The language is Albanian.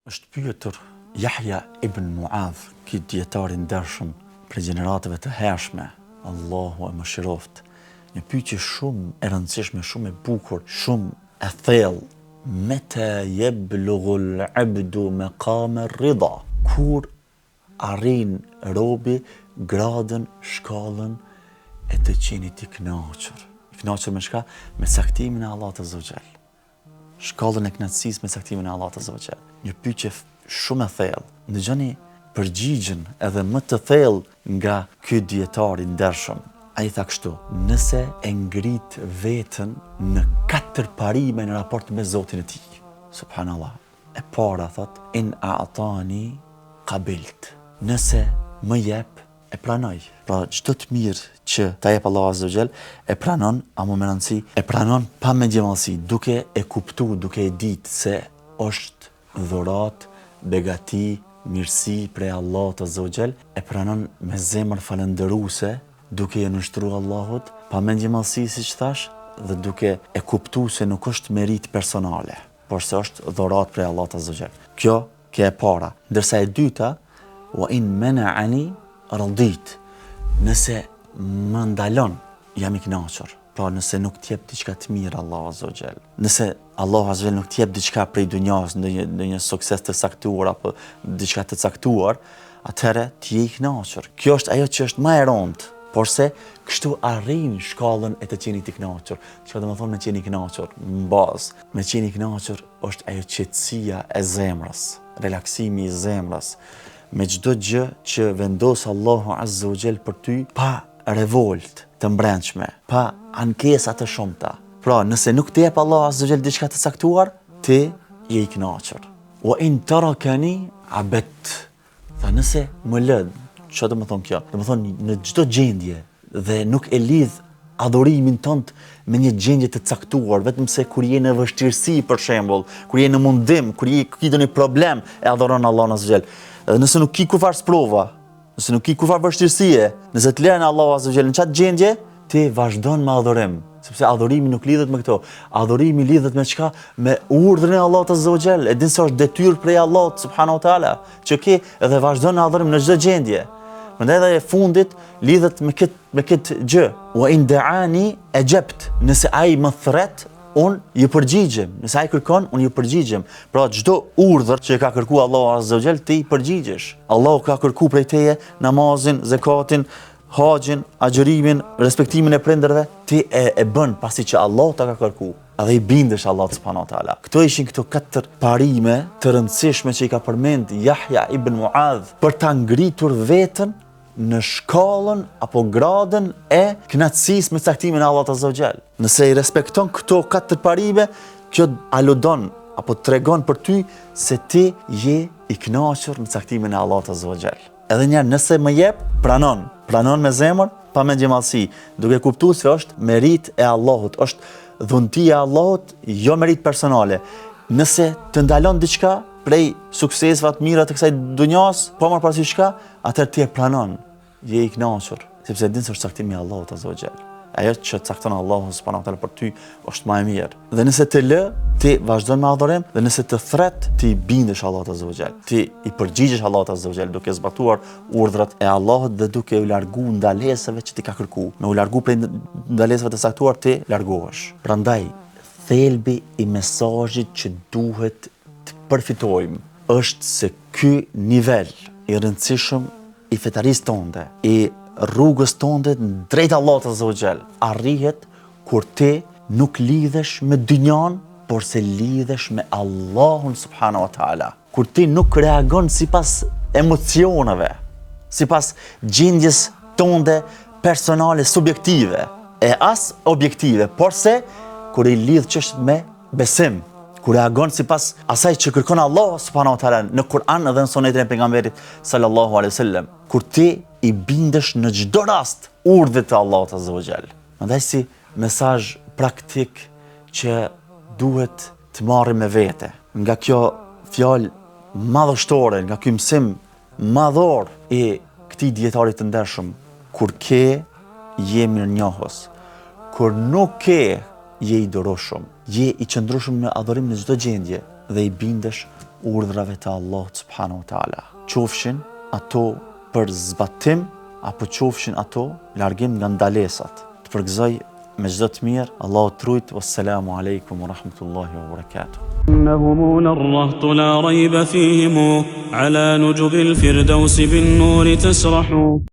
Është pyetur Yahya ibn Muadh, ky dietar i ndershëm për gjeneratave të hershme, Allahu e mëshiroft. Një pyetje shumë e rëndësishme, shumë e bukur, shumë e thellë. Meta yablughul abdu maqam ar-ridha? Kur arrin robi gradën, shkallën e të qenit i kënaqur. I kënaqur me çka? Me saktimin e Allahut azza wa jall. Shkallën e kënaqësisë me saktimin e Allahut azza wa jall. Një pyetje shumë e thellë. Ndëgjoni përgjigjen edhe më të thellë nga ky dietar i ndershëm. Ai tha kështu: nëse e ngrit veten në 4 parime në raport me Zotin e tij. Subhanallah. E para thot: in a'tani qabilt. Nëse më jep, e pranoj. Pra çdo të mirë që ta jep Allahu azza wa jall, e pranon, ama me rëndësi, e pranon pa mengjemallsi, duke e kuptuar, duke e ditë se është dhuratë, begati, mirësi prej Allahut azza wa jall, e pranon me zemër falëndëruese, duke i nështruar Allahut, pa mengjemallsi siç thash, dhe duke e kuptuar se nuk është merit personale, por se është dhuratë prej Allahut azza wa jall. Kjo e para. Ndërsa e dyta, wa in mana'ani radit. Nëse më ndalon, jam i kënaqur. Pra nëse nuk t'jep diçka të mirë Allahu azza wa jall. Nëse Allahu azza wa jall nuk t'jep diçka prej dunjas, ndonjë sukses të caktuar apo diçka të caktuar, atëherë ti je i kënaqur. Kjo është ajo që është më e rëndë, por se kështu arrin shkallën e të qenit i kënaqur. Çka do të thonë me qenë i kënaqur? Në bazë, me qenë i kënaqur është ajo qetësia e zemrës, relaksimi i zemrës, me çdo gjë që vendos Allahu azza wa jall për ty, pa revolt të mbrëmshme, pa ankesa të shumta. Pra, nëse nuk të jep Allahu azza wa jall diçka të caktuar, ti je i kënaqur. Wa in tarakani abet. Tha nëse më lë, çfarë do të thonë kjo? Do të thonë në çdo gjendje dhe nuk e lidh adhurimin tënd me një gjendje të caktuar, vetëm se kur je në vështirësi për shembull, kur je në mundim, kur je ke një problem, e adhuron Allahun azza wa jall. Edhe nëse nuk ki kufar sprova, nëse nuk ki kufar vështirësie, nëse të lërën Allahu azza wa jall në çat gjendje, ti vazhdon me adhurim, sepse adhurimi nuk lidhet me këto. Adhurimi lidhet me çka? Me urdhrin e Allahut azza wa jall. E din se është detyrë prej Allahut subhanahu wa taala, që ke edhe vazhdon në adhurim në çdo gjendje. Prandaj edhe e fundit lidhet me këtë gjë. Wa in da'ani ajabt. Nëse ai më thret, unë ju përgjigjem. Nëse ai kërkon, unë ju përgjigjem. Pra çdo urdhër që ka kërkuar Allahu azza wa jall, ti i përgjigjesh. Allahu ka kërkuar prej teje namazin, zakatin, haxhin, agjërimin, respektimin e prindërve, ti e bën pasi që Allahu ta ka kërkuar. Edhe i bindesh Allahut subhanahu wa taala. Këto ishin këto 4 parime të rëndësishme që i ka përmend Yahya ibn Muadh për ta ngritur veten në shkallën apo gradën e kënaqësisë me caktimin e Allahut azza wa jall. Nëse i respekton këto 4 parime, kjo aludon apo tregon për ty se ti je i kënaqur me caktimin e Allahut azza wa jall. Edhe një herë, nëse më jep, pranon me zemër, pa mengjemallsi, duke kuptuar se është merit e Allahut, është dhuntia e Allahut, jo merit personale. Nëse të ndalon diçka prej sukseseve të mira të kësaj dunjas, pa marrë parasysh çka, atëherë ti e pranon, je i kënaqur, sepse din se është caktimi i Allahut azza wa jall. Ajo që cakton Allahu subhanahu wa taala për ty është më e mirë. Dhe nëse të lë, ti vazhdon me adhurim, dhe nëse të thret, ti bindesh Allahut azza wa jall. Ti i përgjigjesh Allahut azza wa jall duke zbatuar urdhrat e Allahut dhe duke u larguar ndalesave që ti ka kërkuar. Me u largu prej ndalesave të caktuar, ti largohesh. Prandaj, thelbi i mesazhit që duhet të përfitojmë është se ky nivel i rëndësishëm i fetarisë tonde, i rrugës tonde drejt Allahut azza wa jall, arrihet kur ti nuk lidhesh me dynjan, por se lidhesh me Allahun subhanahu wa taala. Kur ti nuk reagon sipas emocioneve, sipas gjendjes tonde personale subjektive, e as objektive, por se kur i lidh çështë me besim, kur reagon sipas asaj që kërkon Allahu subhanahu wa taala në Kur'an dhe në sunetin e pejgamberit sallallahu alaihi wasallam, kur ti i bindesh në çdo rast urdhët të Allahut azza wa jall. Prandaj si mesazh praktik që duhet të marrim me vete nga kjo fjalë madhështore, nga ky mësim madhor i këtij dietarit të ndershëm: kur ke, je mirënjohës. Kur nuk ke, je i doroshëm, je i qëndrueshëm në adhurim në çdo gjendje dhe i bindesh urdhrave të Allahut subhanahu wa taala. Qofshin ato për zbatim apo qofshin ato largim nga ndalesat. Të përgëzoj me çdo të mirë, Allahu trujt, wassalamu alaikum wa rahmatullahi wa barakatuh. إنهم الرهط لا ريب فيهم على نجب الفردوس بالنور تسرح